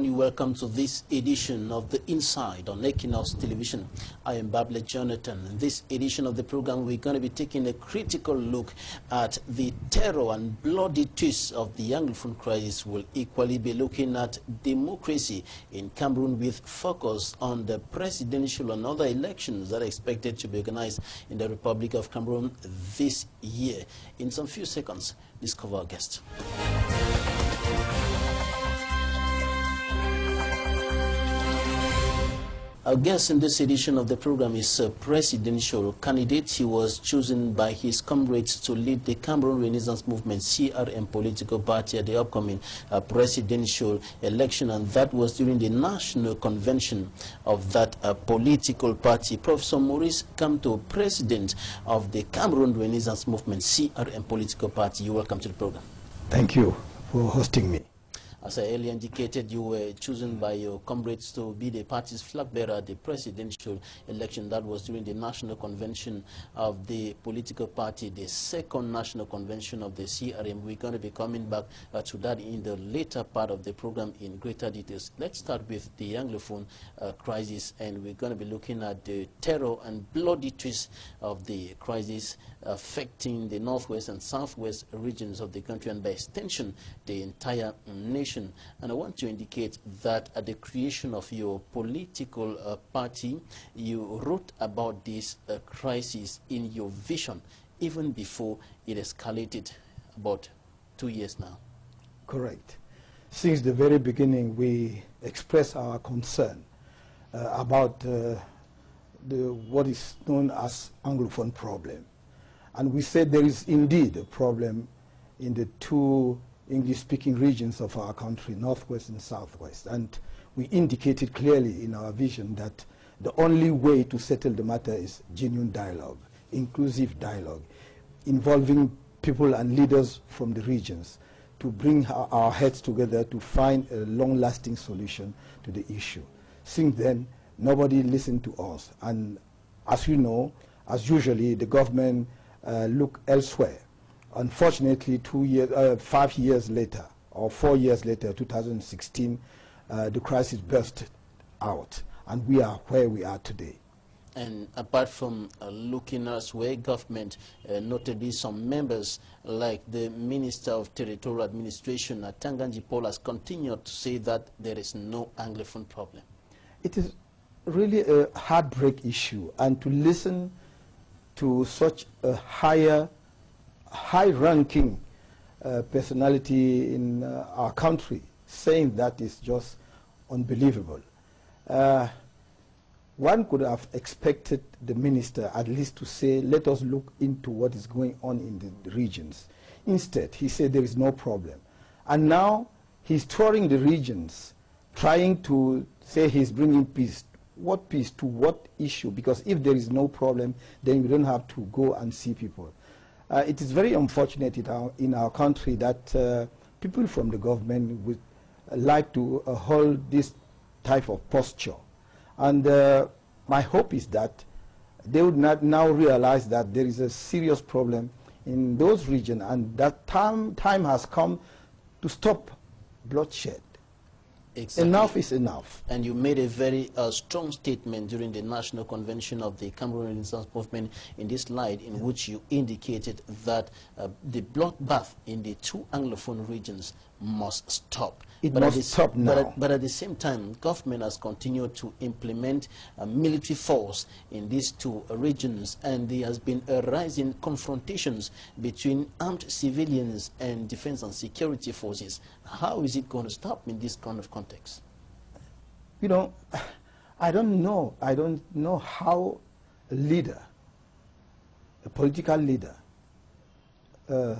everyone, welcome to this edition of The Inside on Equinox Television. I am Bable Jonathan. In this edition of the program, we're going to be taking a critical look at the terror and bloody twists of the Anglophone crisis. We'll equally be looking at democracy in Cameroon with focus on the presidential and other elections that are expected to be organized in the Republic of Cameroon this year. In some few seconds, discover our guest. Our guest in this edition of the program is a presidential candidate. He was chosen by his comrades to lead the Cameroon Renaissance Movement, CRM political party, at the upcoming presidential election, and that was during the national convention of that political party. Professor Maurice KAMTO, president of the Cameroon Renaissance Movement, CRM political party, you're welcome to the program. Thank you for hosting me. As I earlier indicated, you were chosen by your comrades to be the party's flag bearer at the presidential election. That was during the national convention of the political party, the second national convention of the CRM. We're going to be coming back to that in the later part of the program in greater details. Let's start with the Anglophone crisis, and we're going to be looking at the terror and bloody twist of the crisis affecting the northwest and southwest regions of the country, and by extension, the entire nation. And I want to indicate that at the creation of your political party, you wrote about this crisis in your vision even before it escalated about 2 years now. Correct. Since the very beginning, we expressed our concern about what is known as Anglophone problem. And we said there is indeed a problem in the two English-speaking regions of our country, Northwest and Southwest. And we indicated clearly in our vision that the only way to settle the matter is genuine dialogue, inclusive dialogue, involving people and leaders from the regions to bring our heads together to find a long-lasting solution to the issue. Since then, nobody listened to us. And as you know, as usually, the government look elsewhere. Unfortunately, 5 years later, or 4 years later, 2016, the crisis burst out, and we are where we are today. And apart from looking elsewhere, government, notably some members like the Minister of Territorial Administration, Tanganji Paul, has continued to say that there is no Anglophone problem. It is really a heartbreak issue, and to listen to such a high-ranking personality in our country saying that is just unbelievable. One could have expected the minister at least to say, let us look into what is going on in the regions. Instead, he said there is no problem. And now he's touring the regions, trying to say he's bringing peace. What peace? To what issue? Because if there is no problem, then we don't have to go and see people. It is very unfortunate in our country that people from the government would like to hold this type of posture. And my hope is that they would not now realize that there is a serious problem in those regions, and that time has come to stop bloodshed. Exactly. Enough is enough. And you made a very strong statement during the national convention of the Cameroon Renaissance Movement in this slide, in which you indicated that the bloodbath in the two Anglophone regions must stop. It must stop now. But at the same time, government has continued to implement military force in these two regions, and there has been a rise in confrontations between armed civilians and defense and security forces. How is it going to stop in this kind of context? You know, I don't know how a leader, a political leader, a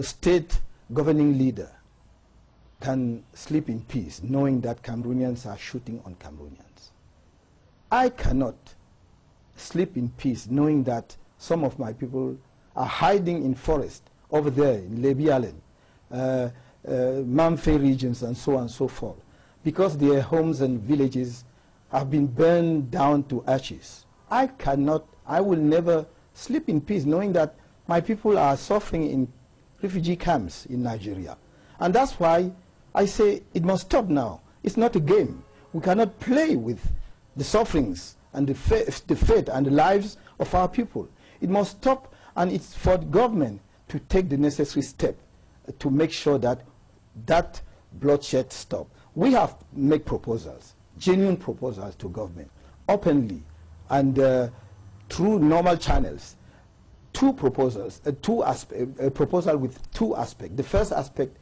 state governing leader can sleep in peace knowing that Cameroonians are shooting on Cameroonians. I cannot sleep in peace knowing that some of my people are hiding in forest over there in Lebi Allen, Mamfe regions, and so on and so forth, because their homes and villages have been burned down to ashes. I will never sleep in peace knowing that my people are suffering in refugee camps in Nigeria. And that's why I say it must stop now. It's not a game. We cannot play with the sufferings and the fate and the lives of our people. It must stop, and it's for the government to take the necessary step to make sure that that bloodshed stops. We have made proposals, genuine proposals to government, openly and through normal channels. Two proposals, a proposal with two aspects. The first aspect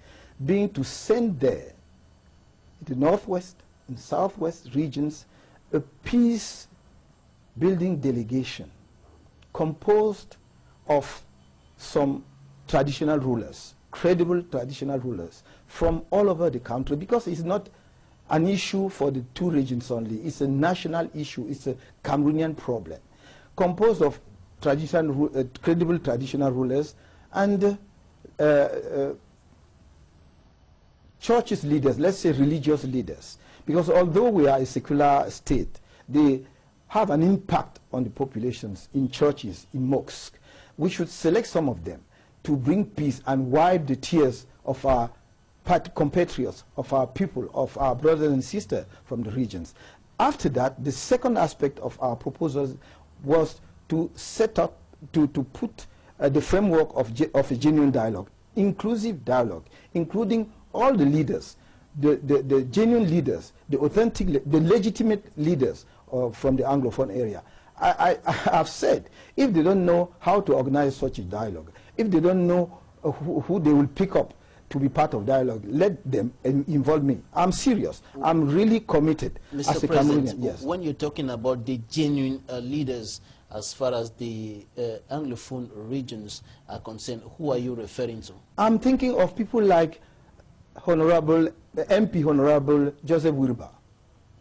being to send there, the northwest and southwest regions, a peace-building delegation composed of some traditional rulers, credible traditional rulers from all over the country, because it's not an issue for the two regions only. It's a national issue. It's a Cameroonian problem, composed of credible traditional rulers and churches leaders, let's say religious leaders, because although we are a secular state, they have an impact on the populations in churches, in mosques. We should select some of them to bring peace and wipe the tears of our compatriots, of our people, of our brothers and sisters from the regions. After that, the second aspect of our proposals was to set up, to put the framework of a genuine dialogue, inclusive dialogue, including all the leaders, the genuine leaders, the authentic, the legitimate leaders from the Anglophone area. I have said, if they don't know how to organize such a dialogue, if they don't know who they will pick up to be part of dialogue, let them involve me. I'm serious. I'm really committed. Mr. As a President, Cameroonian. Yes. When you're talking about the genuine leaders, as far as the Anglophone regions are concerned, who are you referring to? I'm thinking of people like MP Honorable Joseph Wirba.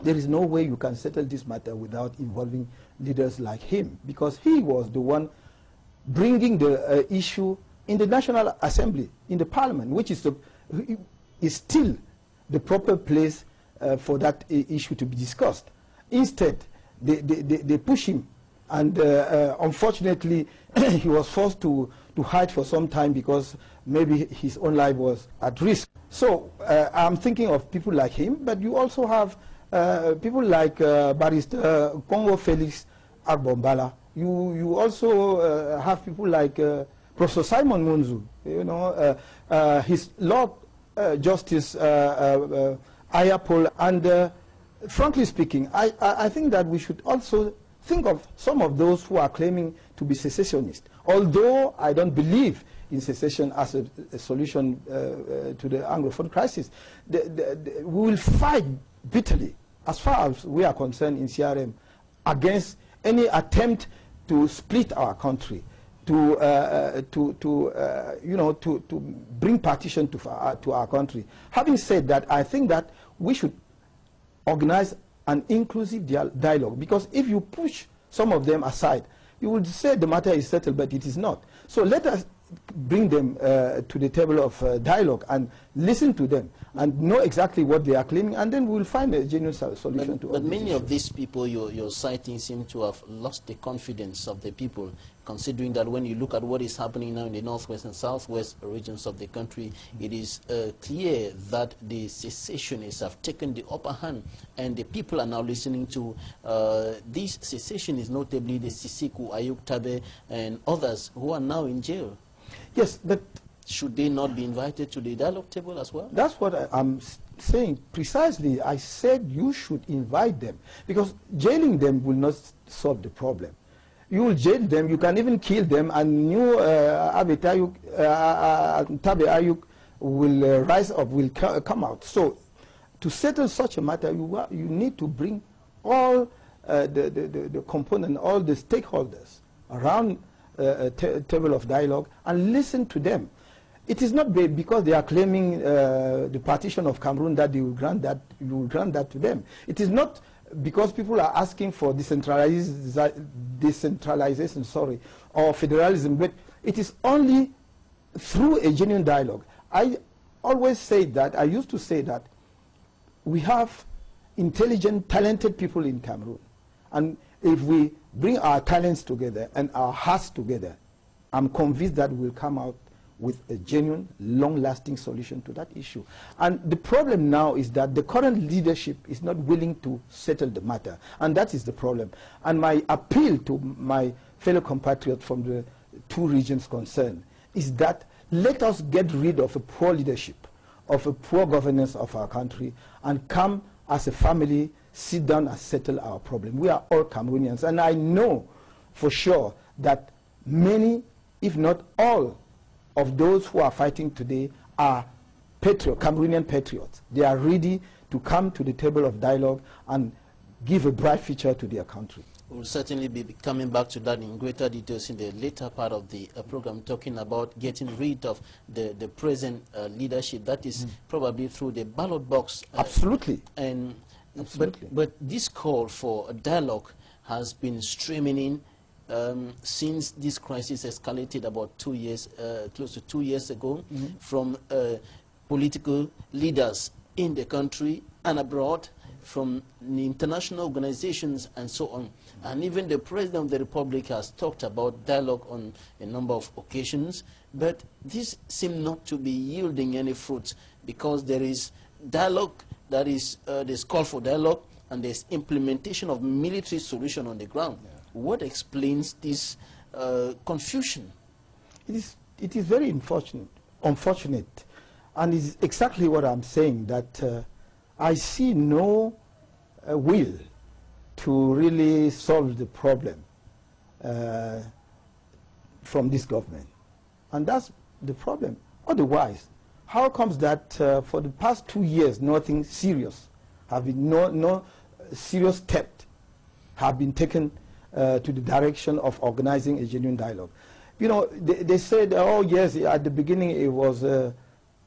There is no way you can settle this matter without involving leaders like him, because he was the one bringing the issue in the National Assembly, in the Parliament, which is still the proper place for that issue to be discussed. Instead, they push him, and unfortunately, he was forced to hide for some time because maybe his own life was at risk. So I'm thinking of people like him, but you also have people like Barrister Congo Felix Agbombala. You also have people like Professor Simon Munzu, you know, his Lord Justice Ayapol, and frankly speaking, I think that we should also think of some of those who are claiming to be secessionists. Although I don't believe in secession as a solution to the Anglophone crisis, we will fight bitterly, as far as we are concerned in CRM, against any attempt to split our country, to bring partition to our country. Having said that, I think that we should organize an inclusive dialogue, because if you push some of them aside, you will say the matter is settled, but it is not. So let us bring them to the table of dialogue and listen to them and know exactly what they are claiming, and then we will find a genuine solution to all. But many of these people you're citing seem to have lost the confidence of the people, considering that when you look at what is happening now in the northwest and southwest regions of the country, it is clear that the secessionists have taken the upper hand, and the people are now listening to these secessionists, notably the Sisiku, Ayuk Tabe, and others who are now in jail. Yes, but should they not be invited to the dialogue table as well? That's what I'm saying. Precisely, I said you should invite them, because jailing them will not solve the problem. You will jail them, you can even kill them, and new Tabe Ayuk will rise up, will come out. So to settle such a matter, you need to bring all the components, all the stakeholders around a table of dialogue and listen to them. It is not because they are claiming the partition of Cameroon that you will grant that to them. It is not because people are asking for decentralization, or federalism, but it is only through a genuine dialogue. I always say that, I used to say that we have intelligent, talented people in Cameroon, and if we bring our talents together and our hearts together, I'm convinced that we'll come out with a genuine, long-lasting solution to that issue. And the problem now is that the current leadership is not willing to settle the matter, and that is the problem. And my appeal to my fellow compatriots from the two regions concerned is that let us get rid of a poor leadership, of a poor governance of our country, and come as a family, sit down and settle our problem. We are all Cameroonians, and I know for sure that many, if not all, of those who are fighting today are Cameroonian patriots. They are ready to come to the table of dialogue and give a bright future to their country. We'll certainly be coming back to that in greater details in the later part of the program, talking about getting rid of the present leadership. That is probably through the ballot box. Absolutely. And absolutely. But this call for a dialogue has been streaming in since this crisis escalated about 2 years, close to 2 years ago, from political leaders in the country and abroad, from the international organizations and so on. And even the President of the Republic has talked about dialogue on a number of occasions, but this seems not to be yielding any fruits, because there is dialogue, that is, there's call for dialogue, and there's implementation of military solution on the ground. Yeah. What explains this confusion? It is very unfortunate, and it's exactly what I'm saying, that I see no will to really solve the problem from this government. And that's the problem. Otherwise, how comes that for the past 2 years nothing serious have been, no serious steps have been taken to the direction of organizing a genuine dialogue? You know, they said, oh yes, at the beginning it was a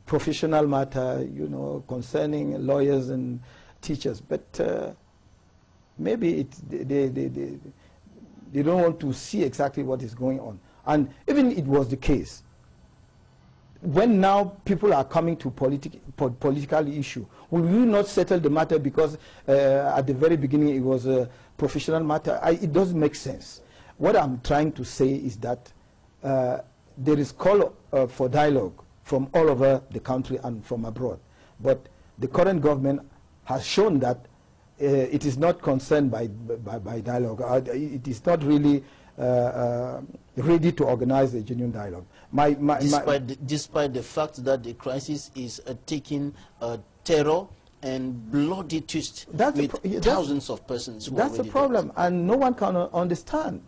professional matter, you know, concerning lawyers and teachers, but maybe they don't want to see exactly what is going on. And even it was the case, when now people are coming to political issue, will you not settle the matter because at the very beginning it was a professional matter? It doesn't make sense. What I'm trying to say is that there is call for dialogue from all over the country and from abroad. But the current government has shown that it is not concerned by dialogue. It is not really ready to organize a genuine dialogue. Despite the fact that the crisis is taking terror and bloody twist with thousands of persons. That's the problem, and no one can understand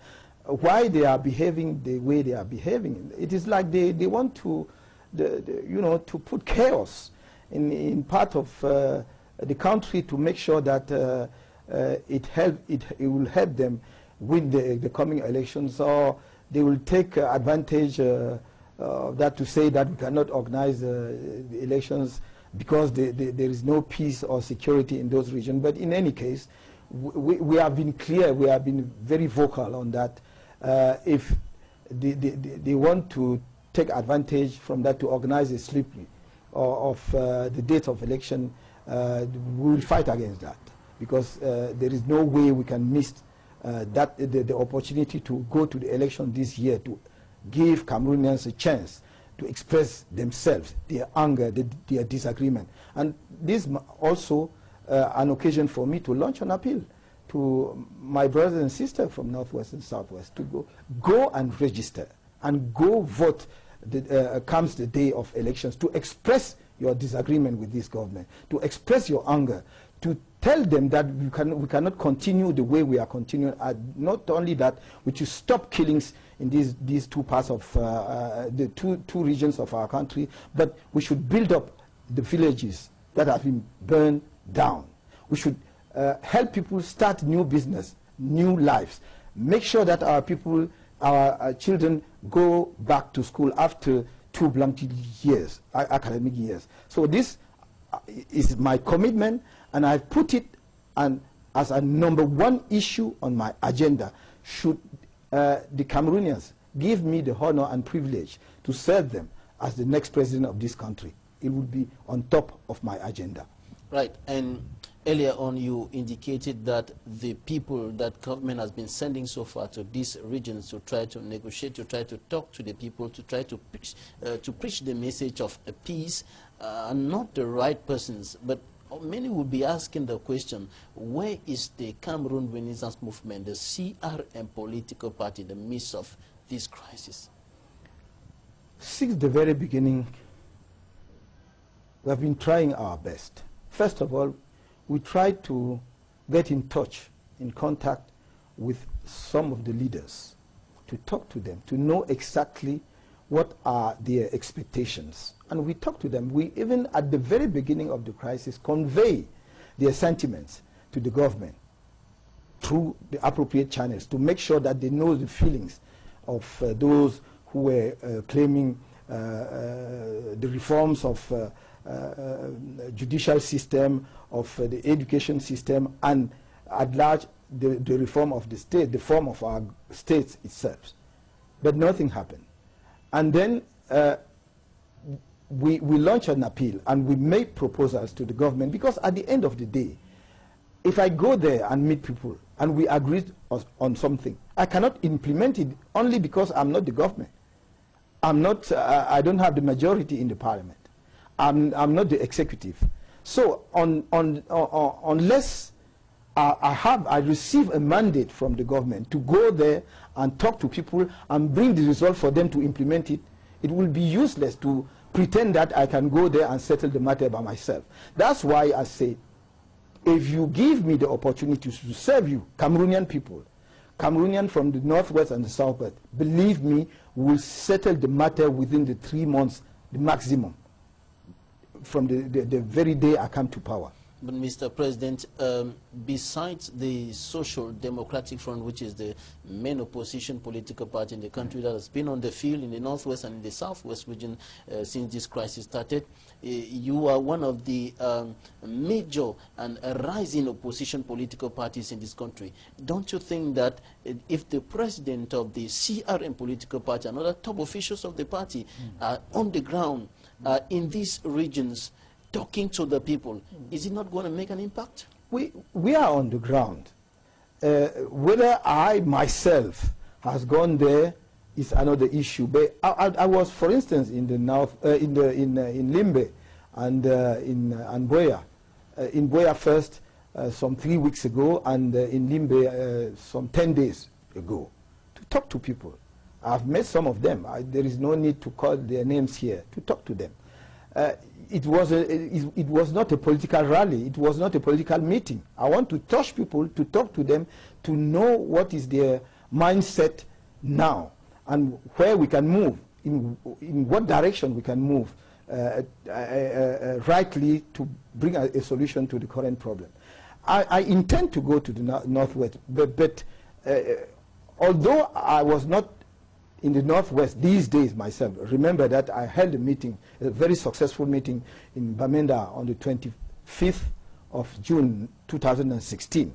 why they are behaving the way they are behaving. It is like they want to, you know, to put chaos in part of the country to make sure that it will help them win the coming elections, or they will take advantage of that to say that we cannot organize the elections because there is no peace or security in those regions. But in any case, we have been clear, we have been very vocal on that. If they want to take advantage from that to organize a slippery of the date of election, we will fight against that, because there is no way we can miss the opportunity to go to the election this year, to give Cameroonians a chance to express themselves, their anger, their disagreement. And this also an occasion for me to launch an appeal to my brothers and sisters from Northwest and Southwest to go and register and go vote comes the day of elections, to express your disagreement with this government, to express your anger, to tell them that we cannot continue the way we are continuing. Not only that, we should stop killings in these two parts of the two regions of our country, but we should build up the villages that have been burned down. We should help people start new business, new lives. Make sure that our people, our children go back to school after 2 blank years, academic years. So this is my commitment, and I put it as a #1 issue on my agenda. Should the Cameroonians give me the honor and privilege to serve them as the next president of this country, it would be on top of my agenda. Right, and Earlier on, you indicated that the people that government has been sending so far to these regions to try to negotiate, to try to talk to the people, to try to preach the message of peace, are not the right persons. But many will be asking the question, where is the Cameroon Renaissance Movement, the CRM political party, in the midst of this crisis? Since the very beginning, we have been trying our best. First of all, we tried to get in touch, in contact with some of the leaders, to talk to them, to know exactly what are their expectations. And we talked to them. We even, at the very beginning of the crisis, convey their sentiments to the government through the appropriate channels to make sure that they know the feelings of those who were claiming the reforms of judicial system, of the education system, and at large the reform of the state, the form of our states itself. But nothing happened. And then we launched an appeal and we made proposals to the government, because at the end of the day, if I go there and meet people and we agreed on something, I cannot implement it only because I'm not the government. I'm not, I don't have the majority in the parliament. I'm not the executive. So unless I receive a mandate from the government to go there and talk to people and bring the result for them to implement it, it will be useless to pretend that I can go there and settle the matter by myself. That's why I say, if you give me the opportunity to serve you, Cameroonian people, Cameroonian from the northwest and the southwest, believe me, we will settle the matter within the 3 months, the maximum, from the very day I come to power. But Mr. President, besides the Social Democratic Front, which is the main opposition political party in the country that has been on the field in the northwest and in the southwest region since this crisis started, you are one of the major and rising opposition political parties in this country. Don't you think that if the president of the CRM political party and other top officials of the party are on the ground in these regions, talking to the people, is it not going to make an impact? We are on the ground. Whether I myself has gone there is another issue. But I was, for instance, in the north, in Limbe and in Boya. In Boya first, some 3 weeks ago, and in Limbe some 10 days ago, to talk to people. I've met some of them. There is no need to call their names here, to talk to them. It was not a political rally. It was not a political meeting. I want to touch people, to talk to them, to know what is their mindset now and where we can move, in what direction we can move rightly to bring a solution to the current problem. I intend to go to the northwest, but although I was not in the northwest these days myself, remember that I held a meeting, a very successful meeting in Bamenda on the 25th of June 2016.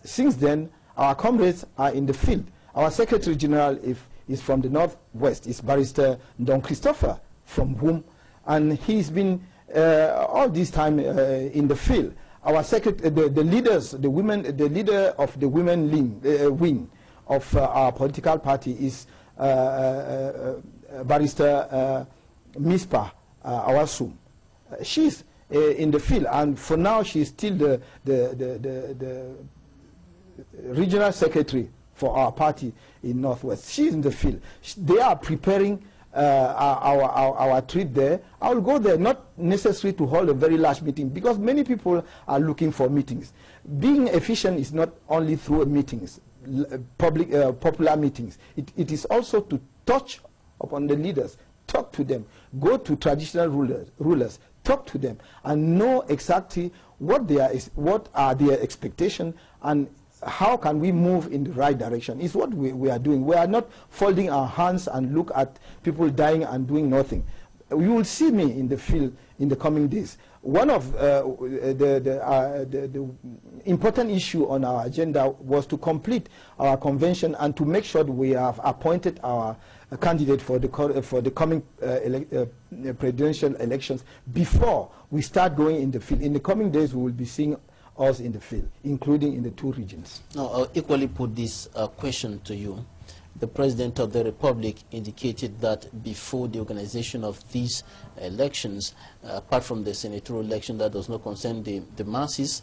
Since then, our comrades are in the field. Our Secretary General is from the northwest, is Barrister Don Christopher from whom, and he's been all this time in the field. Our the leaders, the leader of the women wing of our political party is Barrister Mispa Awasum. She's in the field, and for now she's still the regional secretary for our party in Northwest. She's in the field. They are preparing our trip there. I will go there, not necessary to hold a very large meeting, because many people are looking for meetings. Being efficient is not only through meetings, popular meetings. It is also to touch upon the leaders, talk to them, go to traditional rulers, talk to them, and know exactly what are their expectations and how can we move in the right direction. Is what we are doing. We are not folding our hands and look at people dying and doing nothing. you will see me in the field in the coming days. One of the important issue on our agenda was to complete our convention and to make sure that we have appointed our candidate for the coming presidential elections before we start going in the field. In the coming days, we will be seeing us in the field, including in the 2 regions. Now, I'll equally put this question to you. The President of the Republic indicated that before the organization of these elections, apart from the senatorial election that does not concern the masses,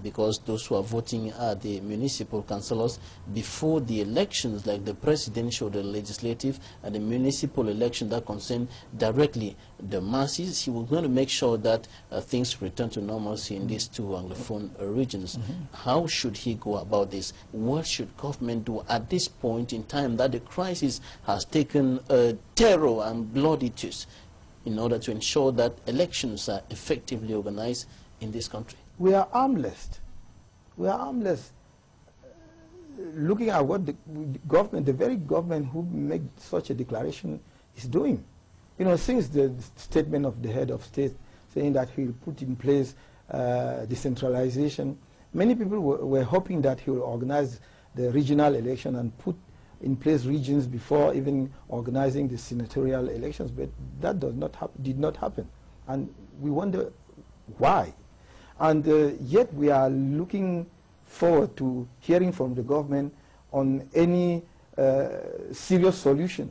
because those who are voting are the municipal councillors, before the elections like the presidential, the legislative, and the municipal election that concern directly the masses, he was going to make sure that things return to normalcy in these 2 Anglophone regions. How should he go about this? What should government do at this point in time that the crisis has taken terror and bloody twist in order to ensure that elections are effectively organized in this country? We are armless. We are armless. Looking at what the government, the very government who made such a declaration, is doing. You know, since the statement of the head of state saying that he will put in place decentralization, many people were hoping that he will organize the regional election and put in place regions before even organizing the senatorial elections, but that did not happen. And we wonder why. And yet we are looking forward to hearing from the government on any serious solution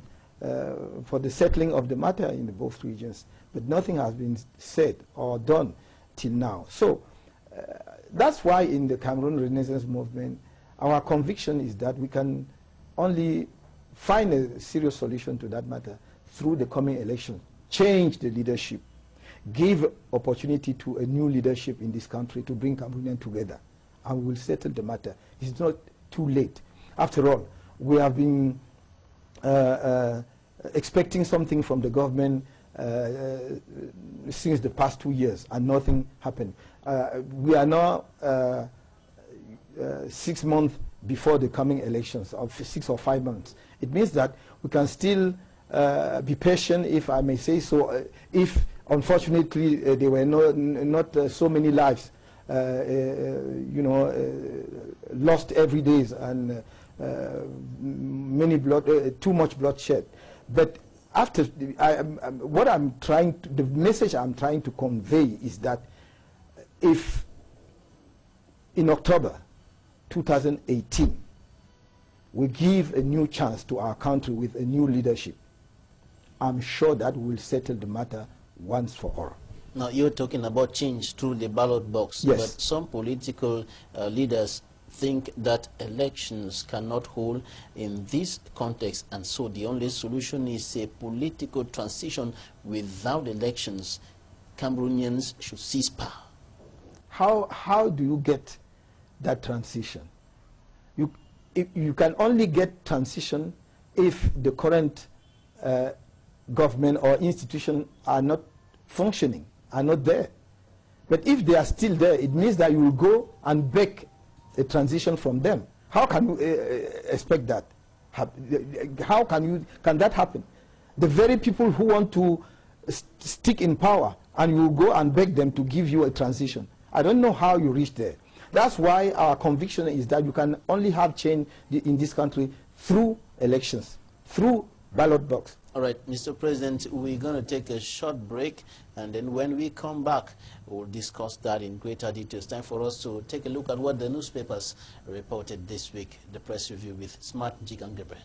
for the settling of the matter in both regions. But nothing has been said or done till now. So that's why in the Cameroon Renaissance Movement, our conviction is that we can only find a serious solution to that matter through the coming election. Change the leadership. Give opportunity to a new leadership in this country to bring Cameroonians together. And we will settle the matter. It's not too late. After all, we have been expecting something from the government since the past 2 years, and nothing happened. We are now 6 months before the coming elections, of 6 or 5 months. It means that we can still be patient, if I may say so, if unfortunately there were not so many lives lost every day and too much bloodshed. But after the message I'm trying to convey is that if in October 2018 we give a new chance to our country with a new leadership, I'm sure that will settle the matter once for all. Now, you're talking about change through the ballot box, yes. But some political leaders think that elections cannot hold in this context, and so the only solution is a political transition without elections. Cameroonians should seize power. How do you get that transition? You can only get transition if the current government or institution are not functioning, are not there. But if they are still there, it means that you will go and beg a transition from them. How can you expect that? How can that happen? The very people who want to stick in power, and you go and beg them to give you a transition. I don't know how you reach there. That's why our conviction is that you can only have change in this country through elections, through ballot box. All right, Mr. President, we're going to take a short break, and then when we come back, we'll discuss that in greater detail. It's time for us to take a look at what the newspapers reported this week. The press review with Smart Jigangebre.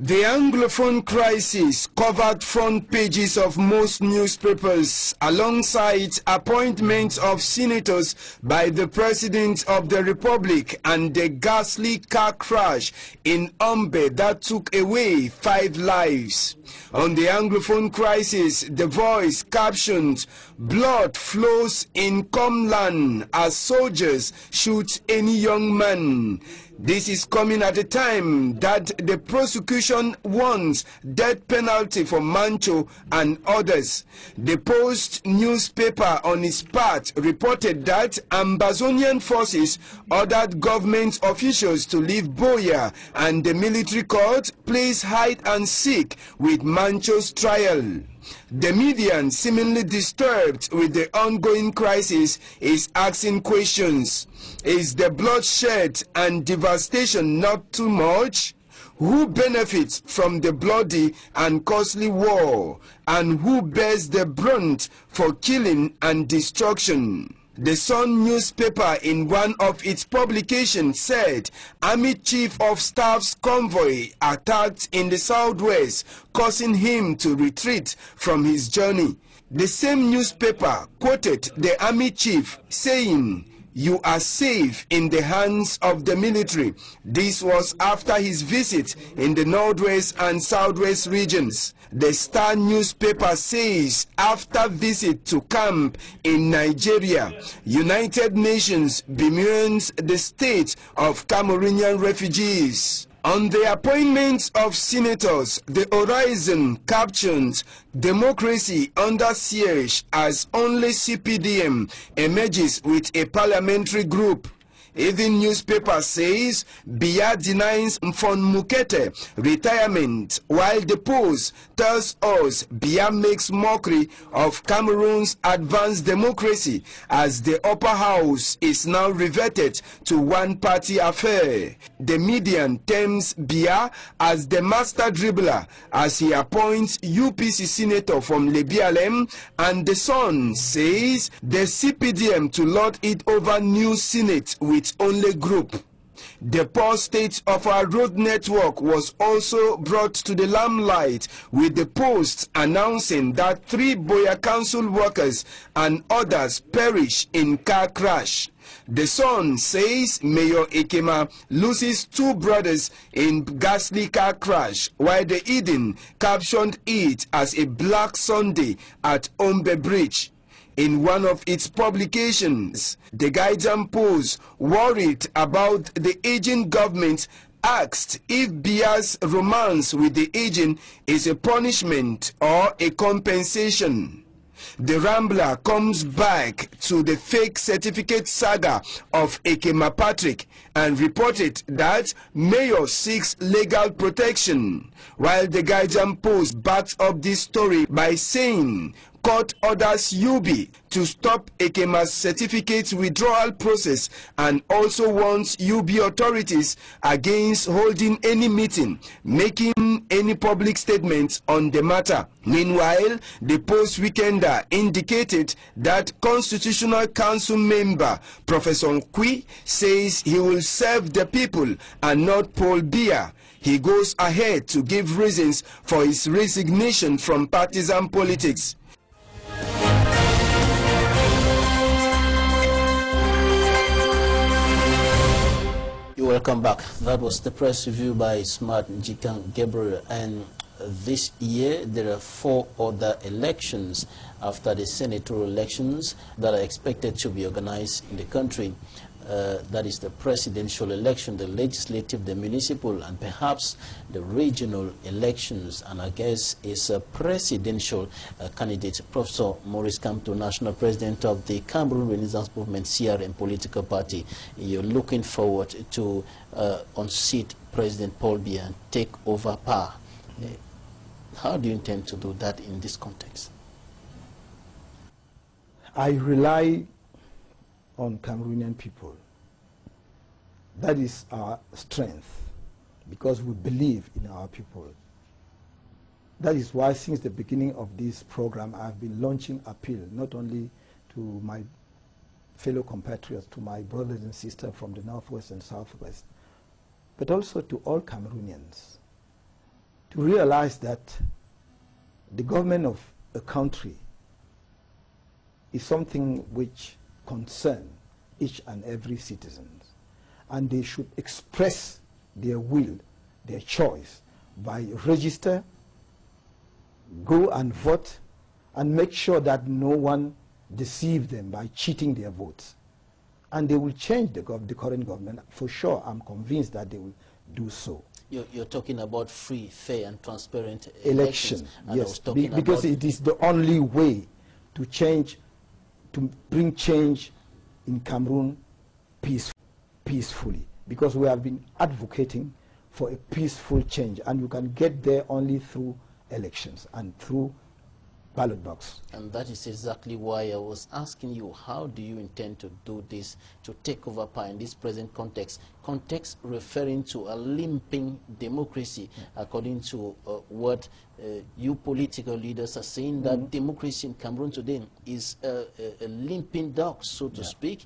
The Anglophone crisis covered front pages of most newspapers alongside appointments of senators by the President of the Republic and the ghastly car crash in Umbe that took away 5 lives. On the Anglophone crisis, The Voice captioned, "Blood flows in Comlan as soldiers shoot any young man." This is coming at a time that the prosecution wants death penalty for Mancho and others. The Post newspaper on its part reported that Ambazonian forces ordered government officials to leave Boya, and the military court plays hide and seek with Mancho's trial. The media, seemingly disturbed with the ongoing crisis, is asking questions. Is the bloodshed and devastation not too much? Who benefits from the bloody and costly war, and who bears the brunt for killing and destruction? The Sun newspaper in one of its publications said Army Chief of Staff's convoy attacked in the southwest, causing him to retreat from his journey. The same newspaper quoted the Army Chief saying, "You are safe in the hands of the military." This was after his visit in the northwest and southwest regions. The Star newspaper says after visit to camp in Nigeria, United Nations bemoans the state of Cameroonian refugees. On the appointment of senators, the Horizon captions democracy under siege as only CPDM emerges with a parliamentary group. Even newspaper says Biya denies Mfon Mukete retirement, while the Post tells us Biya makes mockery of Cameroon's advanced democracy as the upper house is now reverted to one-party affair. The median terms Biya as the master dribbler as he appoints UPC senator from Lebialem, and the Sun says the CPDM to lord it over new senate with only group. The poor state of our road network was also brought to the limelight, with the Post announcing that 3 Boya Council workers and others perished in car crash. The Sun says Mayor Ekema loses 2 brothers in ghastly car crash, while the Eden captioned it as a Black Sunday at Ombe Bridge. In one of its publications, the Guardian Post, worried about the aging government, asked if Biya's romance with the aging is a punishment or a compensation. The Rambler comes back to the fake certificate saga of Ekema Patrick and reported that Mayor seeks legal protection, while the Guardian Post backs up this story by saying court orders UB to stop Ekema's certificate withdrawal process and also warns UB authorities against holding any meeting, making any public statements on the matter. Meanwhile, the Post Weekender indicated that Constitutional Council member Professor Nkwi says he will serve the people and not Paul Biya. He goes ahead to give reasons for his resignation from partisan politics. Welcome back. That was the press review by Smart Njikan Gabriel. And this year there are 4 other elections after the senatorial elections that are expected to be organized in the country. That is the presidential election, the legislative, the municipal, and perhaps the regional elections. And I guess is a presidential candidate, Professor Maurice KAMTO, National President of the Cameroon Renaissance Movement, CRM political party. You're looking forward to unseat President Paul Biya and take over power. How do you intend to do that in this context? I rely on Cameroonian people. That is our strength, because we believe in our people. That is why since the beginning of this program I've been launching appeal not only to my fellow compatriots, to my brothers and sisters from the northwest and southwest, but also to all Cameroonians to realize that the government of a country is something which concern each and every citizen, and they should express their will, their choice, by register, go and vote, and make sure that no one deceives them by cheating their votes. and they will change the current government. For sure, I'm convinced that they will do so. You're talking about free, fair, and transparent Election, elections. Yes, because it is the only way to change, to bring change in Cameroon peacefully. Because we have been advocating for a peaceful change, and you can get there only through elections and through ballot box. And that is exactly why I was asking you, how do you intend to do this, to take over power in this present context referring to a limping democracy, according to what you political leaders are saying, that democracy in Cameroon today is a limping dog, so to speak,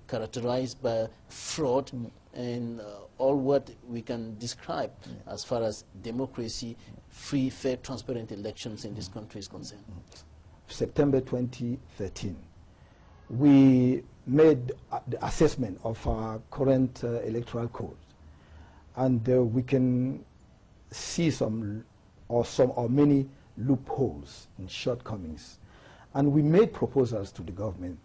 characterized by fraud and all what we can describe as far as democracy, free, fair, transparent elections in this country is concerned. September 2013, we made the assessment of our current electoral code, and we can see some or many loopholes and shortcomings. And we made proposals to the government,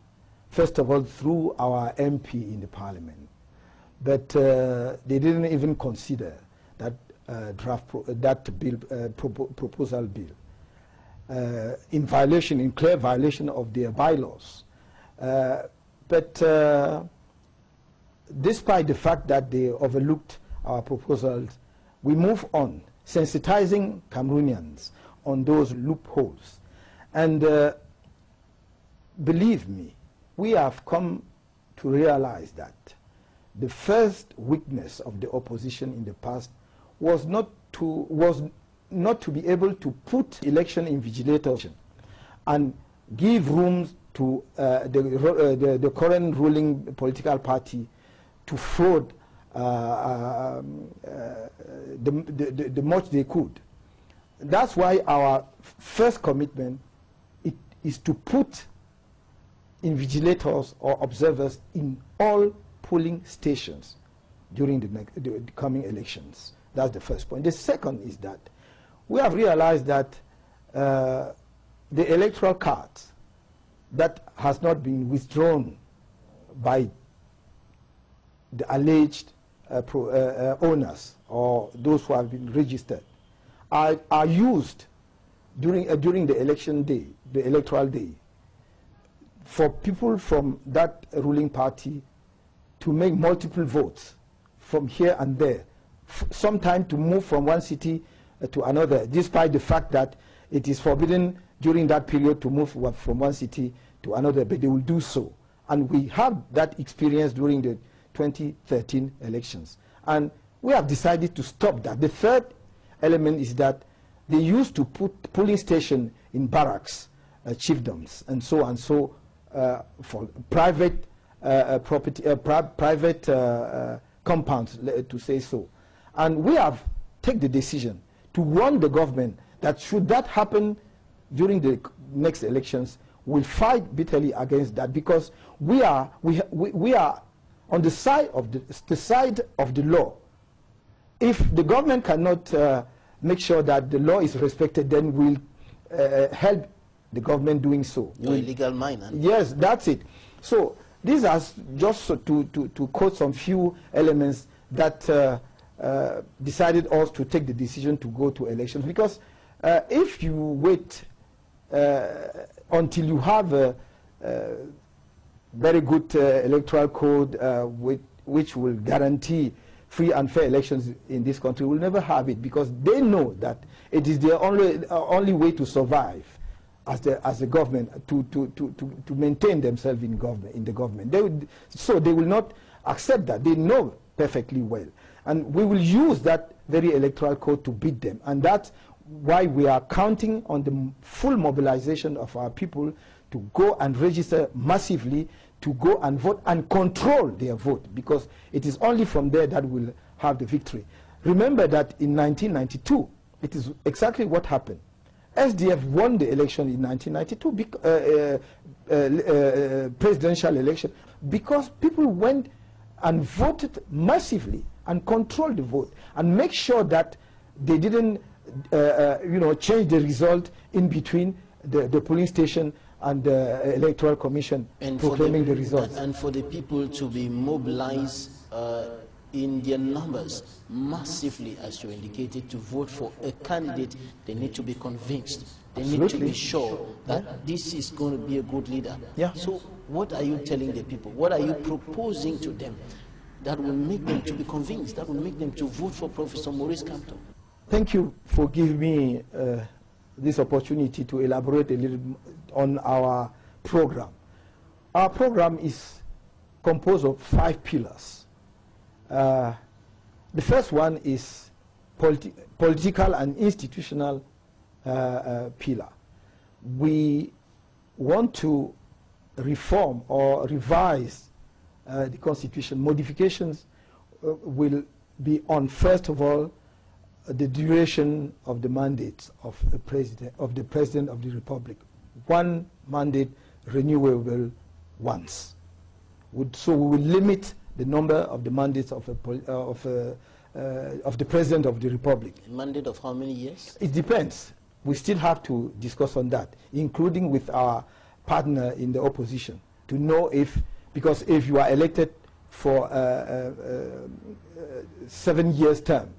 first of all through our MP in the parliament, but they didn't even consider that proposal bill in clear violation of their bylaws. But despite the fact that they overlooked our proposals, we move on, sensitizing Cameroonians on those loopholes. And believe me, we have come to realize that the first weakness of the opposition in the past was not to be able to put election invigilators and give room to the current ruling political party to fraud the much they could. That's why our first commitment is to put invigilators or observers in all polling stations during the coming elections. That's the first point. The second is that we have realized that the electoral cards that has not been withdrawn by the alleged owners or those who have been registered are used during the election day, the electoral day, for people from that ruling party to make multiple votes from here and there, sometimes to move from one city to another, despite the fact that it is forbidden during that period to move from one city to another, but they will do so. And we have that experience during the 2013 elections. And we have decided to stop that. The third element is that they used to put polling station in barracks, chiefdoms, and so for private property, private compounds, to say so. And we have taken the decision to warn the government that should that happen during the next elections, we'll fight bitterly against that, because we are on the side of the law. If the government cannot make sure that the law is respected, then we'll help the government doing so. You're a legal miner. Yes, that's it. So these are just to quote some few elements that decided us to take the decision to go to elections. Because if you wait until you have a very good electoral code which will guarantee free and fair elections in this country, we'll never have it, because they know that it is their only way to survive as a government, to maintain themselves in the government. So they will not accept that. They know perfectly well. And we will use that very electoral code to beat them. And that's why we are counting on the full mobilization of our people to go and register massively, to go and vote and control their vote, because it is only from there that we'll have the victory. Remember that in 1992, it is exactly what happened. SDF won the election in 1992, presidential election, because people went and voted massively and controlled the vote and make sure that they didn't change the result in between the polling station and the Electoral Commission proclaiming the results. And for the people to be mobilized in their numbers massively, as you indicated, to vote for a candidate, they need to be convinced. They need to be sure that this is going to be a good leader. Yeah. So what are you telling the people? What are you proposing to them that will make them to be convinced, that will make them to vote for Professor Maurice KAMTO? Thank you for giving me this opportunity to elaborate a little on our program. Our program is composed of 5 pillars. The first one is political and institutional pillar. We want to reform or revise the Constitution. Modifications will be on, first of all, the duration of the mandate of the President of the Republic. One mandate renewable once. So we will limit the number of the mandates of the President of the Republic. A mandate of how many years? It depends. We still have to discuss on that, including with our partner in the opposition, to know if, because if you are elected for 7 years term,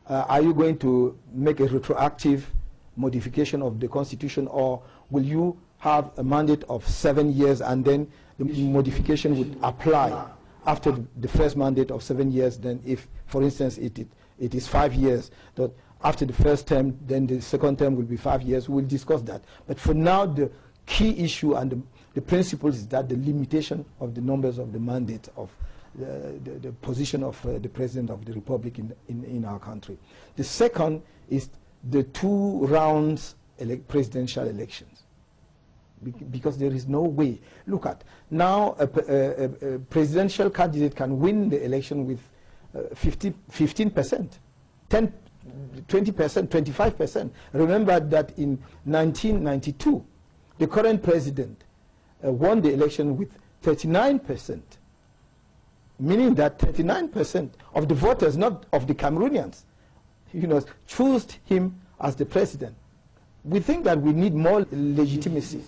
are you going to make a retroactive modification of the Constitution, or will you have a mandate of 7 years and then the modification would apply after the first mandate of 7 years? Then if, for instance, it is 5 years, that after the first term, then the second term will be 5 years. We'll discuss that. But for now, the key issue and the principle is that the limitation of the numbers of the mandates of the position of the President of the Republic in our country. The second is the 2 rounds presidential elections, because there is no way. Look at now, a presidential candidate can win the election with 15%, 10, 20%, 25%. Remember that in 1992, the current president won the election with 39%. Meaning that 39% of the voters, not of the Cameroonians, chose him as the president. We think that we need more legitimacy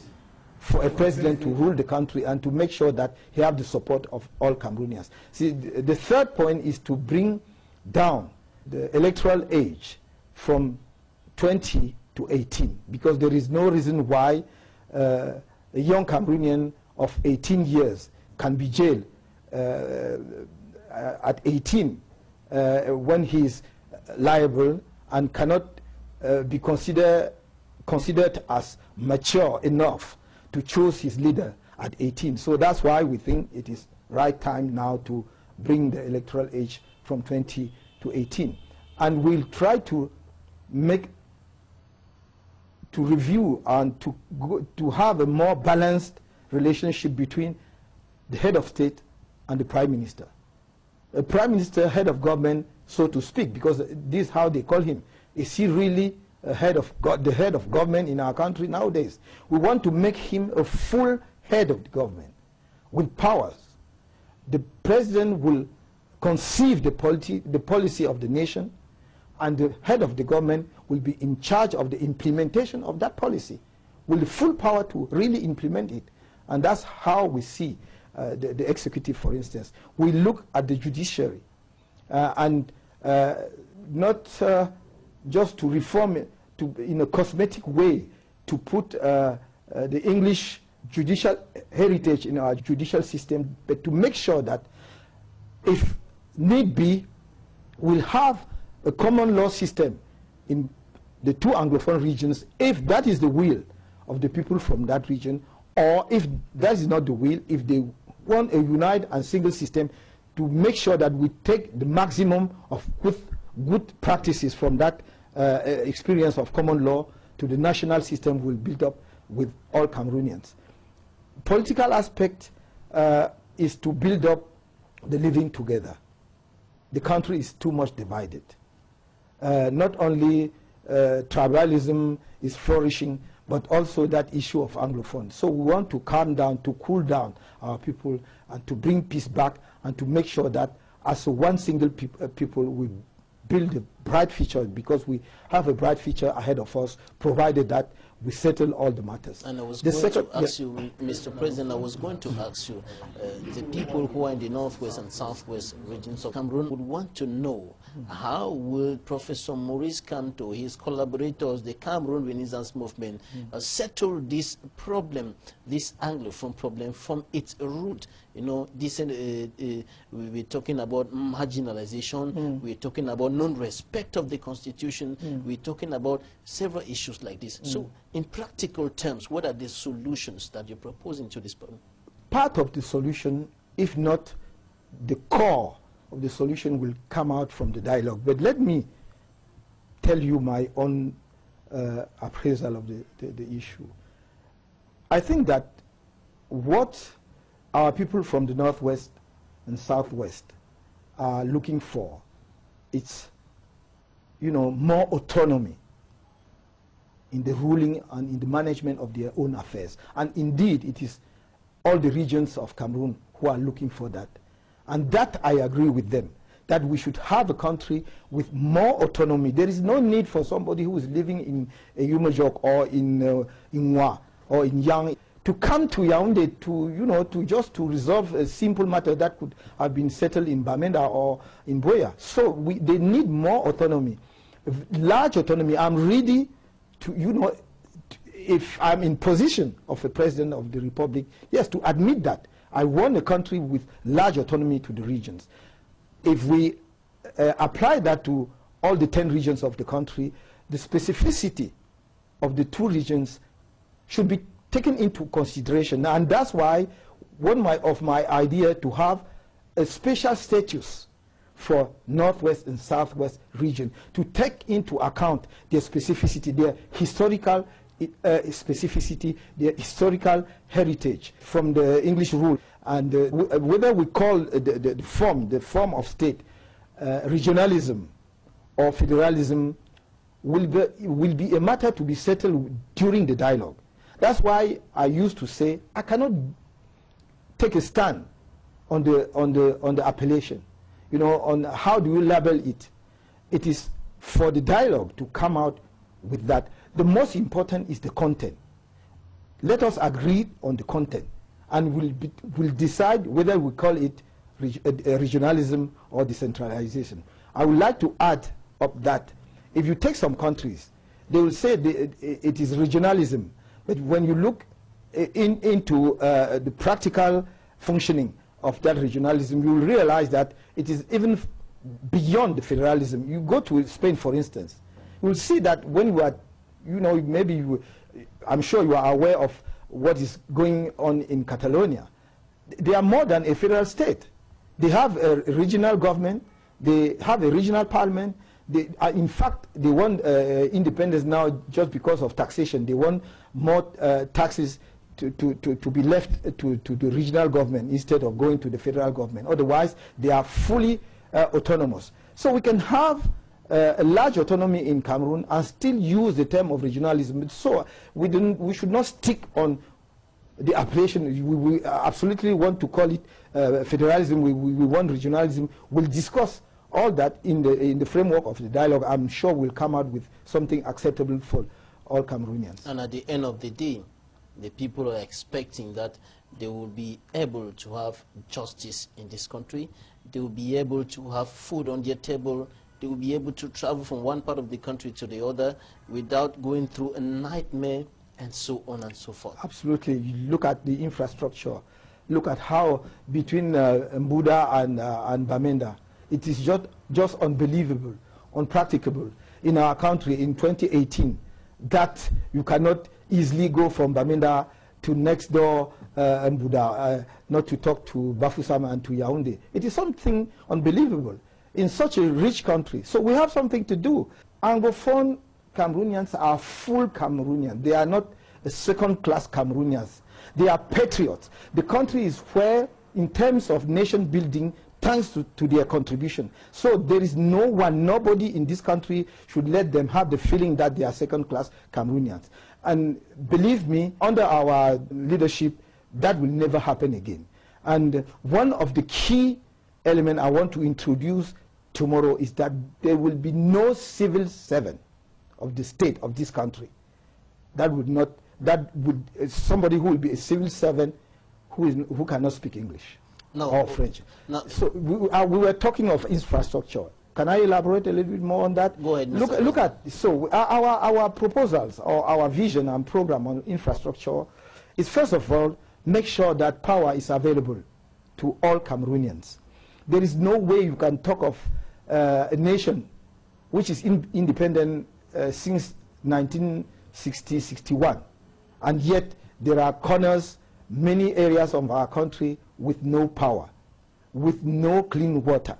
for a president to rule the country and to make sure that he has the support of all Cameroonians. See, the third point is to bring down the electoral age from 20 to 18, because there is no reason why a young Cameroonian of 18 years can be jailed at 18 when he is liable and cannot be considered as mature enough to choose his leader at 18. So that's why we think it is right time now to bring the electoral age from 20 to 18. And we'll try to review and to have a more balanced relationship between the head of state and the prime minister. A prime minister, head of government, so to speak, because this is how they call him. Is he really the head of government in our country nowadays? We want to make him a full head of the government with powers. The president will conceive the policy of the nation, and the head of the government will be in charge of the implementation of that policy, with the full power to really implement it. And that's how we see the executive, for instance. We look at the judiciary and not just to reform it in a cosmetic way, to put the English judicial heritage in our judicial system, but to make sure that if need be, we'll have a common law system in the 2 Anglophone regions, if that is the will of the people from that region, or if that is not the will, if they want a united and single system, to make sure that we take the maximum of good practices from that experience of common law to the national system we'll build up with all Cameroonians. Political aspect is to build up the living together. The country is too much divided. Not only tribalism is flourishing, but also that issue of Anglophone. So we want to calm down, to cool down our people, and to bring peace back, and to make sure that as one single people we build a bright future, because we have a bright future ahead of us, provided that we settle all the matters. And I was going to ask you, Mr. President, I was going to ask you, the people who are in the northwest and southwest regions of Cameroon would want to know how will Professor Maurice KAMTO, his collaborators, the Cameroon Renaissance Movement, settle this problem, this Anglophone problem, from its root. You know, this, we're talking about marginalization, we're talking about non-respect of the Constitution, we're talking about several issues like this. So, in practical terms, what are the solutions that you're proposing to this problem? Part of the solution, if not the core of the solution, will come out from the dialogue. But let me tell you my own appraisal of the issue. I think that what our people from the northwest and southwest are looking for, it's, you know, more autonomy in the ruling and in the management of their own affairs. And indeed, it is all the regions of Cameroon who are looking for that. And that I agree with them, that we should have a country with more autonomy. There is no need for somebody who is living in Yumajok or in Nwa or in Yang to come to Yaoundé to, you know, to resolve a simple matter that could have been settled in Bamenda or in Boya. So they need more autonomy, large autonomy. I'm ready to, you know, if I'm in position of a president of the republic, yes, to admit that I want a country with large autonomy to the regions. If we apply that to all the 10 regions of the country, the specificity of the 2 regions should be taken into consideration. And that's why one of my idea to have a special status for northwest and southwest region, to take into account their specificity, their historical specificity, their historical heritage from the English rule, and whether we call the form of state regionalism or federalism will be a matter to be settled during the dialogue. That's why I used to say I cannot take a stand on the appellation, you know, on how do you label it. It is for the dialogue to come out with that. The most important is the content. Let us agree on the content, and we'll decide whether we call it regionalism or decentralization. I would like to add up that if you take some countries, they will say it is regionalism. But when you look into the practical functioning of that regionalism, you will realize that it is even beyond the federalism. You go to Spain, for instance, you will see that when you are, you know, maybe I'm sure you are aware of what is going on in Catalonia. They are more than a federal state. They have a regional government, they have a regional parliament. In fact, they want independence now just because of taxation. They want more taxes to be left to the regional government instead of going to the federal government. Otherwise, they are fully autonomous. So we can have a large autonomy in Cameroon and still use the term of regionalism. So we should not stick on the appellation. We absolutely want to call it federalism. We want regionalism. We'll discuss all that in the framework of the dialogue. I'm sure we'll come out with something acceptable for all Cameroonians. And at the end of the day, the people are expecting that they will be able to have justice in this country. They will be able to have food on their table. They will be able to travel from one part of the country to the other without going through a nightmare, and so on and so forth. Absolutely. You look at the infrastructure. Look at how between Mbuda and Bamenda, it is just unbelievable, unpracticable in our country in 2018 that you cannot easily go from Bamenda to next door Mbuda, not to talk to Bafoussam and to Yaoundé. It is something unbelievable in such a rich country. So we have something to do. Anglophone Cameroonians are full Cameroonians. They are not second-class Cameroonians. They are patriots. The country is where, in terms of nation building, thanks to their contribution. So there is no one, nobody in this country should let them have the feeling that they are second-class Cameroonians. And believe me, under our leadership, that will never happen again. And one of the key elements I want to introduce tomorrow is that there will be no civil servant of the state of this country somebody who will be a civil servant who cannot speak English or French. No. So we were talking of infrastructure. Can I elaborate a little bit more on that? Go ahead, Look at our proposals or our vision and program on infrastructure is, first of all, make sure that power is available to all Cameroonians. There is no way you can talk of a nation which is independent since 1960-61, and yet there are corners, many areas of our country with no power, with no clean water.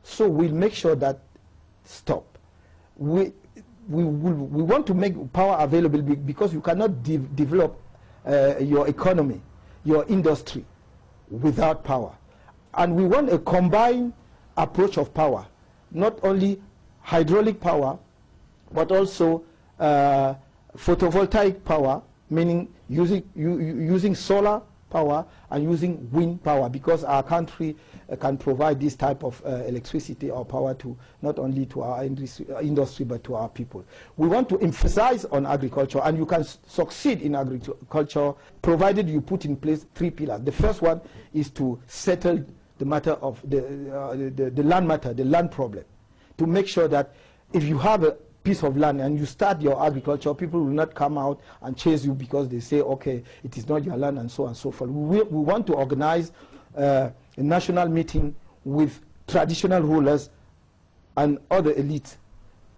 So we'll make sure that stop. We want to make power available because you cannot develop your economy, your industry without power. And we want a combined approach of power, not only hydraulic power, but also photovoltaic power, meaning using solar power and using wind power, because our country can provide this type of electricity or power to not only to our industry but to our people. We want to emphasize on agriculture, and you can succeed in agriculture provided you put in place 3 pillars. The first one is to settle the matter of the land matter, the land problem, to make sure that if you have a piece of land and you start your agriculture, people will not come out and chase you because they say, okay, it is not your land, and so on and so forth. We want to organize a national meeting with traditional rulers and other elites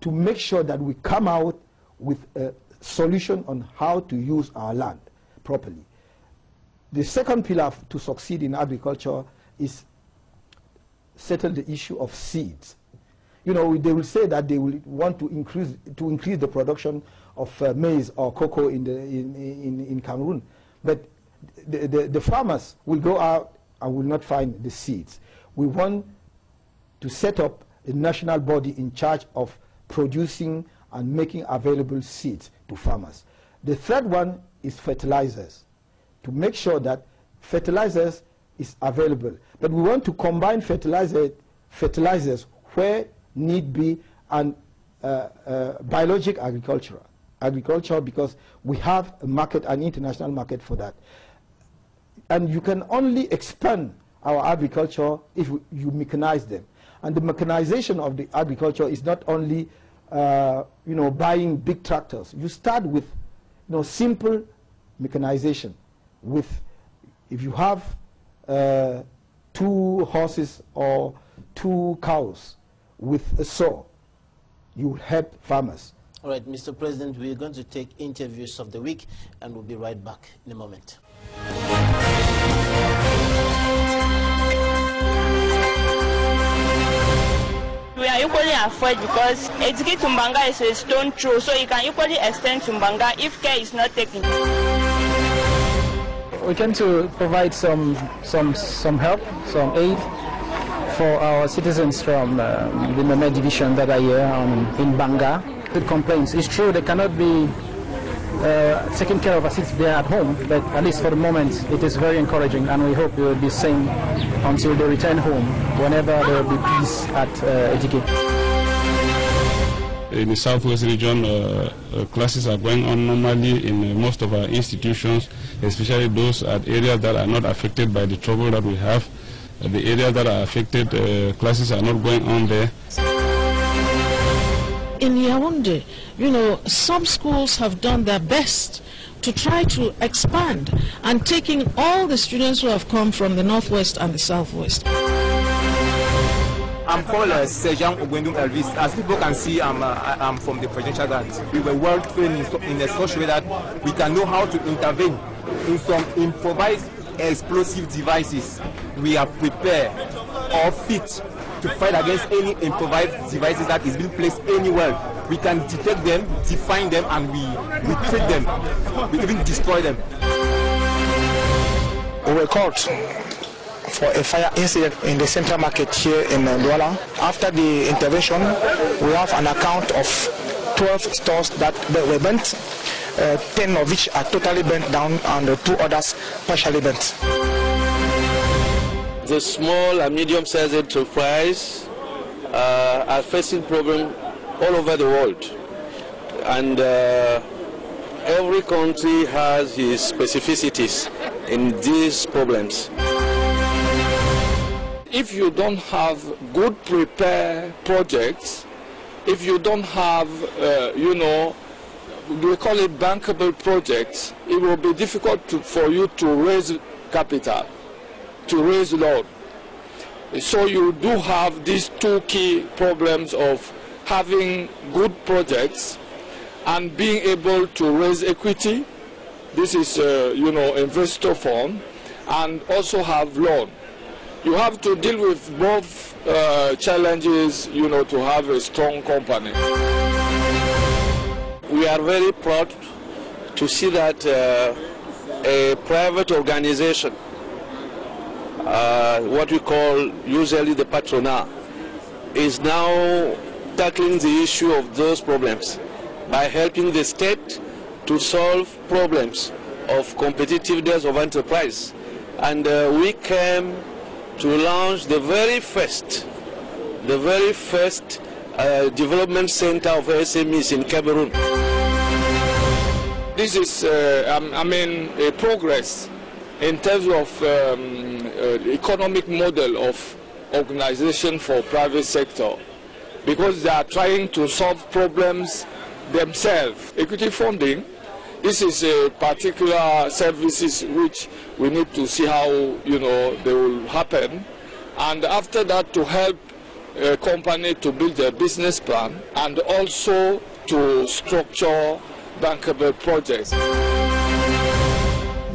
to make sure that we come out with a solution on how to use our land properly. The second pillar to succeed in agriculture is settle the issue of seeds. You know, they will say that they will want to increase the production of maize or cocoa in Cameroon, but the farmers will go out and will not find the seeds. We want to set up a national body in charge of producing and making available seeds to farmers. The third one is fertilizers, to make sure that fertilizers is available. But we want to combine fertilizers where need be, and biologic agriculture, because we have a market, an international market for that. And you can only expand our agriculture if you mechanize them. And the mechanization of the agriculture is not only buying big tractors. You start with simple mechanization. If you have 2 horses or 2 cows with a saw, you will help farmers. All right, Mr. President, we're going to take interviews of the week, and we'll be right back in a moment. We are equally afraid because Edziki Tumbanga is a stone throw, so you can equally extend Tumbanga if care is not taken. We came to provide some help, some aid for our citizens from the KMER division that are here in Banga. With complaints, it's true they cannot be taken care of as if they are at home, but at least for the moment it is very encouraging, and we hope it will be same until they return home, whenever there will be peace at Edziki. In the southwest region, classes are going on normally in most of our institutions, especially those at areas that are not affected by the trouble that we have. The areas that are affected, classes are not going on there. In Yaoundé, some schools have done their best to try to expand and taking all the students who have come from the northwest and the southwest. I'm called Sergeant Ogwendum Elvis. As people can see, I'm from the Presidential Guard. We were well trained in a such way that we can know how to intervene in some improvised explosive devices. We are prepared or fit to fight against any improvised devices that is being placed anywhere. We can detect them, define them, and we treat them. We even destroy them. We were called for a fire incident in the central market here in Douala. After the intervention, we have an account of 12 stores that were burnt, 10 of which are totally burnt down and 2 others partially burnt. The small and medium-sized enterprise are facing problems all over the world, and every country has its specificities in these problems. If you don't have good prepared projects, if you don't have, we call it bankable projects, it will be difficult for you to raise capital, to raise loan. So you do have these two key problems of having good projects and being able to raise equity. This is, investor fund, and also have loan. You have to deal with both challenges, to have a strong company. We are very proud to see that a private organization, what we call usually the patronat, is now tackling the issue of those problems by helping the state to solve problems of competitiveness of enterprise. And we came to launch the very first development center of SMEs in Cameroon. This is, a progress in terms of economic model of organization for private sector, because they are trying to solve problems themselves. Equity funding, this is a particular services which we need to see how, they will happen. And after that, to help a company to build a business plan and also to structure bankable projects.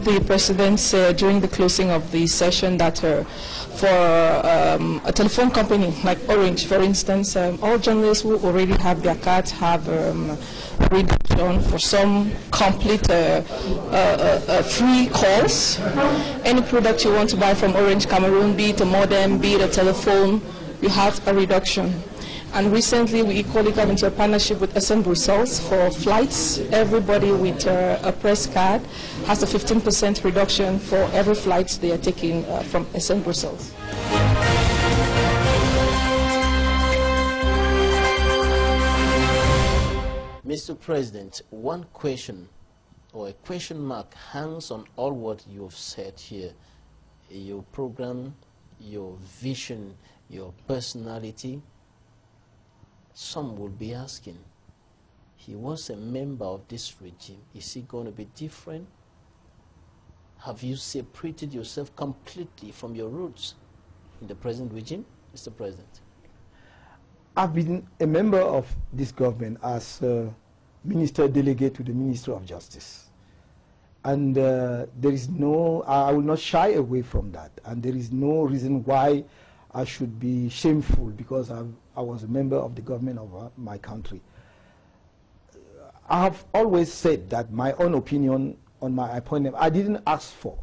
The President said during the closing of the session that for a telephone company like Orange, for instance, all journalists who already have their cards have reduction for some complete free calls. Any product you want to buy from Orange Cameroon, be it a modem, be it a telephone, you have a reduction. And recently we equally got into a partnership with SM Brussels for flights. Everybody with a press card has a 15% reduction for every flight they are taking from SM Brussels. Mr. President, one question or a question mark hangs on all what you have said here. Your program, your vision, your personality. Some will be asking, he was a member of this regime. Is he going to be different? Have you separated yourself completely from your roots in the present regime, Mr. President? I've been a member of this government as Minister Delegate to the Ministry of Justice. And there is no, I will not shy away from that. And there is no reason why I should be shameful because I was a member of the government of my country. I have always said that my own opinion on my appointment, I didn't ask for,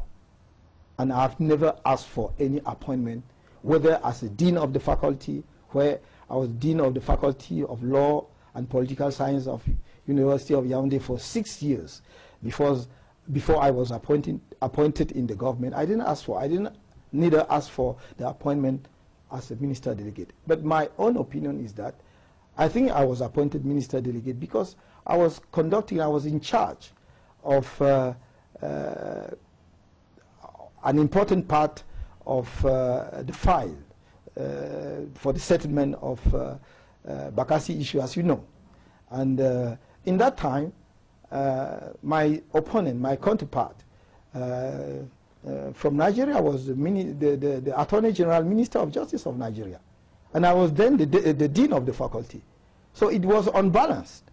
and I have never asked for any appointment, whether as a dean of the faculty, where I was dean of the Faculty of Law and Political Science of University of Yaoundé for 6 years before I was appointed in the government. I didn't ask for, I didn't neither ask for the appointment as a minister delegate. But my own opinion is that I think I was appointed minister delegate because I was in charge of an important part of the file for the settlement of Bakassi issue, as you know. And in that time, my opponent, my counterpart, from Nigeria was the Attorney General, Minister of Justice of Nigeria. And I was then the Dean of the faculty. So it was unbalanced.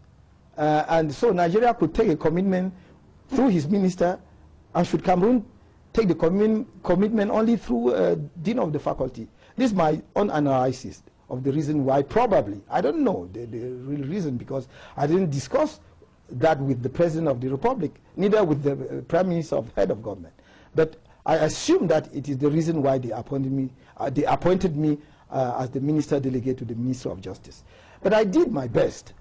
And so Nigeria could take a commitment through his minister, and should Cameroon take the commitment only through Dean of the faculty. This is my own analysis of the reason why, probably. I don't know the real reason, because I didn't discuss that with the President of the Republic, neither with the Prime Minister of Head of Government. But I assume that it is the reason why they appointed me as the Minister Delegate to the Ministry of Justice. But I did my best,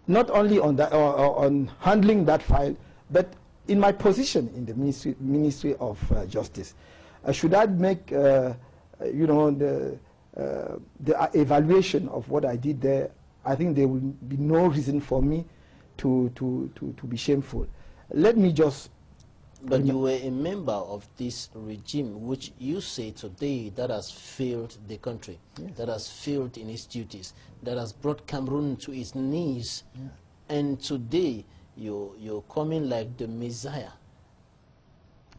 not only on that, on handling that file, but in my position in the Ministry of Justice. Should I make, the evaluation of what I did there, I think there will be no reason for me to be shameful. Let me just... But you were a member of this regime, which you say today that has failed the country, yes, that has failed in its duties, that has brought Cameroon to its knees, yeah, and today you're coming like the Messiah.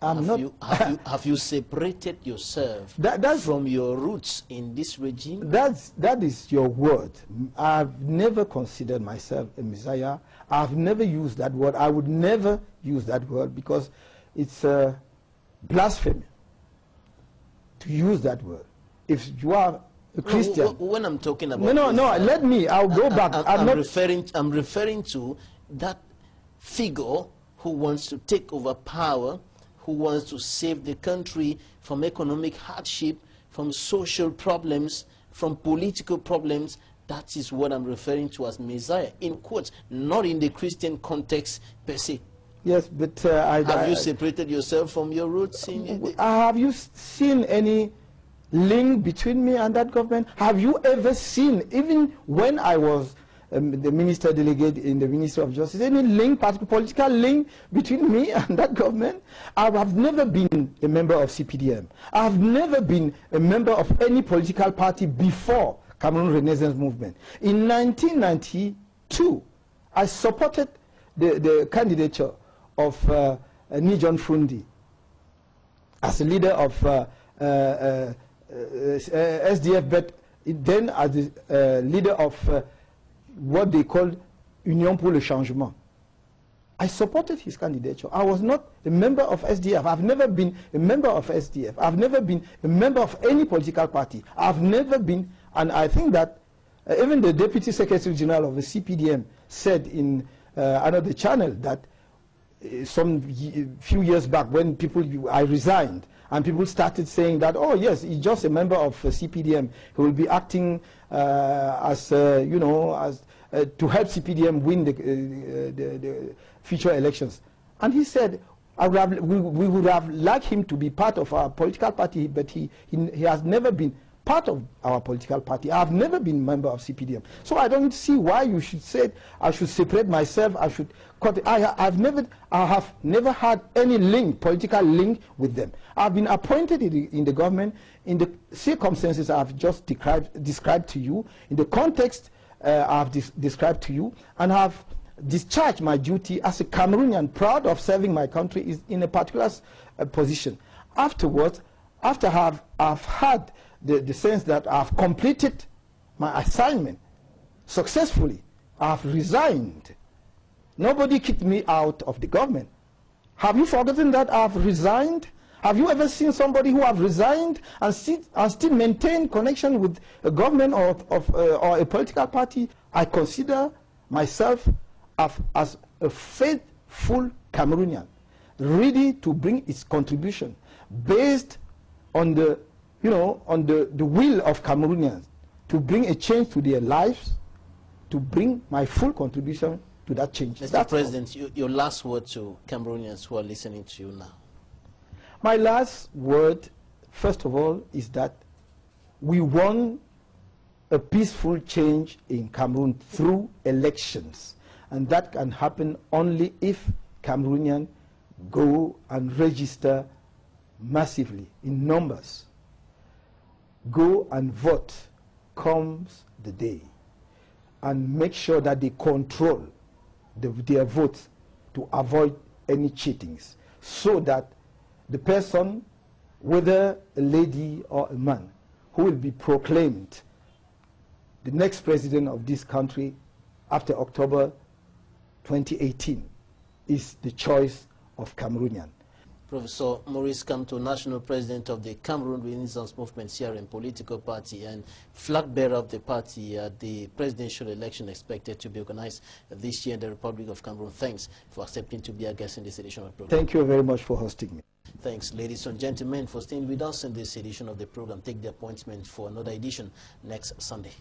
Have you separated yourself from your roots in this regime? That is your word. I've never considered myself a Messiah. I've never used that word. I would never use that word because it's blasphemy to use that word. If you are a Christian... No, when I'm talking about... No, let me. I'll go back. I'm referring to that figure who wants to take over power, who wants to save the country from economic hardship, from social problems, from political problems. That is what I'm referring to as Messiah, in quotes, not in the Christian context per se. Yes, but... have you separated yourself from your roots? Have you seen any link between me and that government? Have you ever seen, even when I was the minister delegate in the Ministry of Justice, any link, political link between me and that government? I have never been a member of CPDM. I have never been a member of any political party before Cameroon Renaissance Movement. In 1992, I supported the candidature of Nijon Frundi as a leader of SDF, but then as the leader of what they called Union pour le Changement. I supported his candidature. I was not a member of SDF. I've never been a member of SDF. I've never been a member of any political party. I've never been, and I think that even the Deputy Secretary General of the CPDM said in another channel that few years back when I resigned, and people started saying that, oh yes, he's just a member of CPDM. He will be acting as you know, as to help CPDM win the future elections. And he said, we would have liked him to be part of our political party, but he has never been part of our political party. I have never been a member of CPDM. So I don't see why you should say I should separate myself, I should cut it. I have never had any link, political link with them. I've been appointed in the government in the circumstances I've just described to you, in the context I've described to you, and have discharged my duty as a Cameroonian, proud of serving my country, is in a particular position. Afterwards, after I've had the sense that I've completed my assignment successfully, I've resigned. Nobody kicked me out of the government. Have you forgotten that I've resigned? Have you ever seen somebody who have resigned and still maintain connection with a government or a political party? I consider myself as a faithful Cameroonian, ready to bring its contribution based on the will of Cameroonians to bring a change to their lives, to bring my full contribution to that change. Mr. President, your last word to Cameroonians who are listening to you now. My last word, first of all, is that we want a peaceful change in Cameroon through elections. And that can happen only if Cameroonians go and register massively in numbers. Go and vote comes the day, and make sure that they control their votes to avoid any cheatings, so that the person, whether a lady or a man, who will be proclaimed the next president of this country after October 2018 is the choice of Cameroonian. Professor Maurice KAMTO, National President of the Cameroon Renaissance Movement CRM political party and flag bearer of the party at the presidential election expected to be organized this year in the Republic of Cameroon. Thanks for accepting to be a guest in this edition of the program. Thank you very much for hosting me. Thanks, ladies and gentlemen, for staying with us in this edition of the program. Take the appointment for another edition next Sunday.